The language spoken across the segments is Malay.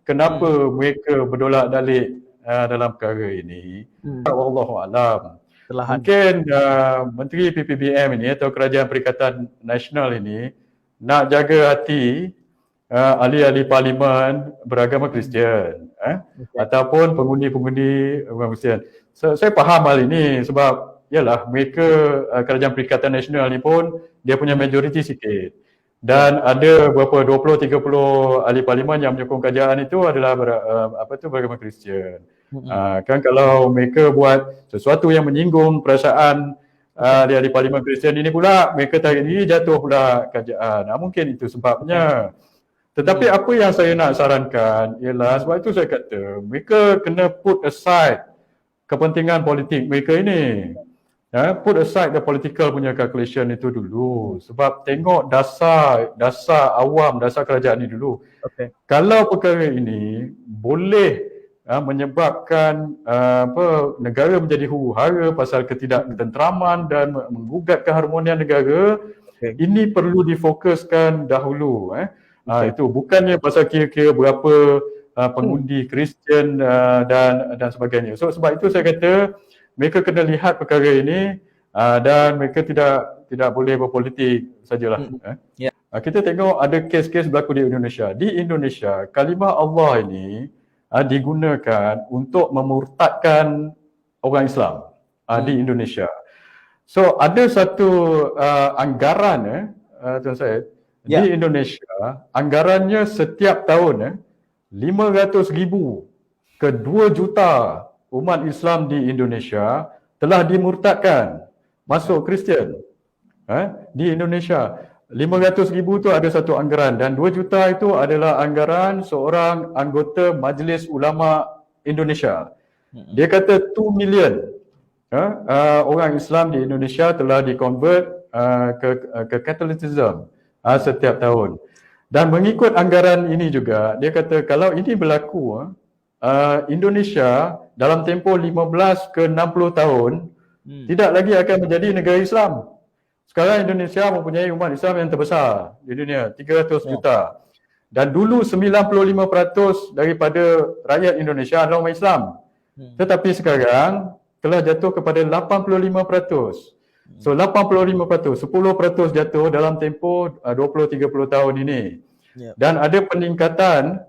kenapa mereka berdolak dalik dalam perkara ini. Wallahu alam. Mungkin Menteri PPBM ini atau Kerajaan Perikatan Nasional ini nak jaga hati ahli-ahli parlimen beragama Kristian ataupun pengundi-pengundi agama Kristian. Saya faham hal ini sebab yalah mereka Kerajaan Perikatan Nasional ni pun dia punya majoriti sikit. Dan ada berapa 20-30 ahli parlimen yang menyokong kerajaan itu adalah beragama Kristian. Kan kalau mereka buat sesuatu yang menyinggung perasaan ahli parlimen Kristian ini pula, mereka tarik diri, jatuh pula kerajaan. Mungkin itu sebabnya. Tetapi apa yang saya nak sarankan ialah, sebab itu saya kata mereka kena put aside kepentingan politik mereka ini. Put aside the political punya calculation itu dulu. Sebab tengok dasar awam, dasar kerajaan ini dulu. Kalau perkara ini boleh menyebabkan negara menjadi huru-hara pasal ketidaktentraman dan menggugat keharmonian negara, ini perlu difokuskan dahulu. Itu bukannya pasal kira-kira berapa pengundi Kristian dan sebagainya. So sebab itu saya kata mereka kena lihat perkara ini dan mereka tidak boleh berpolitik sajalah. Kita tengok ada kes-kes berlaku di Indonesia. Di Indonesia, kalimah Allah ini digunakan untuk memurtadkan orang Islam di Indonesia. So ada satu anggaran Tuan Syed, di Indonesia, anggarannya setiap tahun 500,000 ke 2 juta umat Islam di Indonesia telah dimurtadkan masuk Kristian di Indonesia. 500,000 tu ada satu anggaran dan 2 juta itu adalah anggaran seorang anggota Majlis Ulama Indonesia. Dia kata 2 million orang Islam di Indonesia telah di-convert ke Catholicism setiap tahun. Dan mengikut anggaran ini juga, dia kata kalau ini berlaku, Indonesia dalam tempoh 15 ke 60 tahun tidak lagi akan menjadi negara Islam. Sekarang Indonesia mempunyai umat Islam yang terbesar di dunia, 300 juta. Dan dulu 95% daripada rakyat Indonesia adalah umat Islam. Tetapi sekarang telah jatuh kepada 85%. So 85%, 10% jatuh dalam tempoh 20-30 tahun ini. Dan ada peningkatan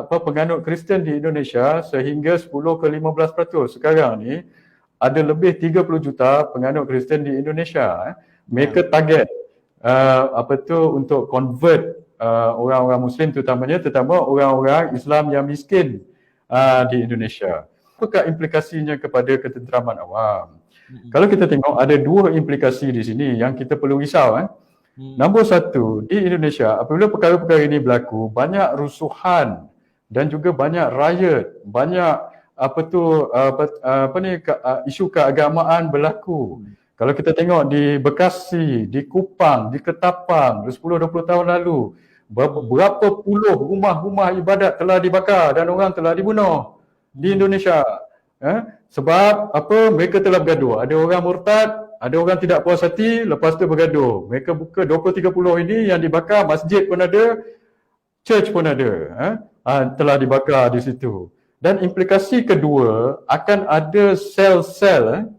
penganut Kristian di Indonesia sehingga 10 ke 15%. Sekarang ni ada lebih 30 juta penganut Kristian di Indonesia. Mereka target untuk convert orang-orang Muslim terutama orang-orang Islam yang miskin di Indonesia. Apakah implikasinya kepada ketenteraman awam? Kalau kita tengok ada 2 implikasi di sini yang kita perlu risau. Nombor 1, di Indonesia apabila perkara-perkara ini berlaku, banyak rusuhan dan juga banyak riot, banyak isu keagamaan berlaku. Kalau kita tengok di Bekasi, di Kupang, di Ketapang 10-20 tahun lalu, berapa puluh rumah-rumah ibadat telah dibakar dan orang telah dibunuh di Indonesia. Sebab mereka telah bergaduh. Ada orang murtad, ada orang tidak puas hati, lepas tu bergaduh. Mereka buka 20-30 ini yang dibakar, masjid pun ada, church pun ada. Telah dibakar di situ. Dan implikasi kedua, akan ada sel-sel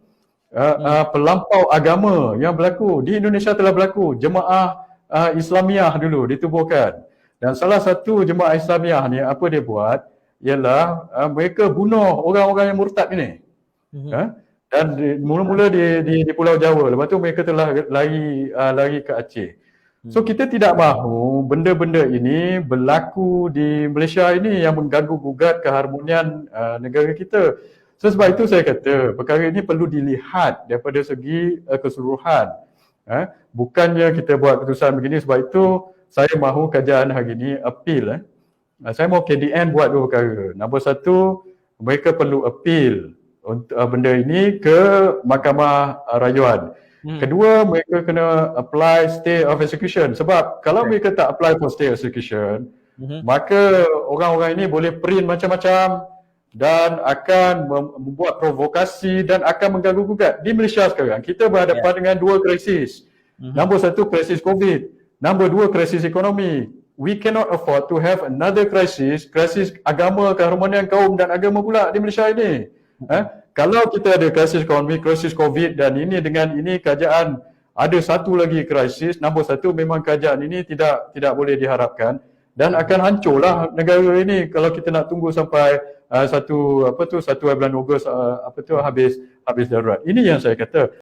pelampau agama yang berlaku. Di Indonesia telah berlaku. Jemaah Islamiah dulu ditubuhkan. Dan salah satu jemaah Islamiah ni, apa dia buat? Ialah mereka bunuh orang-orang yang murtad ini. Dan mula-mula di Pulau Jawa, lepas tu mereka telah lari ke Aceh. So kita tidak mahu benda-benda ini berlaku di Malaysia ini yang mengganggu-gugat keharmonian negara kita. So sebab itu saya kata perkara ini perlu dilihat daripada segi keseluruhan. Bukannya kita buat keputusan begini, sebab itu saya mahu kajian hari ini appeal. Saya mahu KDN buat 2 perkara. Nombor 1, mereka perlu appeal untuk benda ini ke Mahkamah Rayuan. Kedua, mereka kena apply stay of execution. Sebab kalau mereka tak apply for stay of execution, maka orang-orang ini boleh print macam-macam dan akan membuat provokasi dan akan mengganggu-gugat. Di Malaysia sekarang, kita berhadapan dengan 2 krisis. Nombor 1, krisis COVID. Nombor 2, krisis ekonomi. we cannot afford to have another krisis agama, keharmonian kaum dan agama pula di Malaysia ini. Kalau kita ada krisis ekonomi, krisis COVID dan ini dengan ini kerajaan ada satu lagi krisis, nombor satu memang kerajaan ini tidak boleh diharapkan dan akan hancurlah negara ini kalau kita nak tunggu sampai 1 bulan Ogos habis darurat. Ini yang saya kata.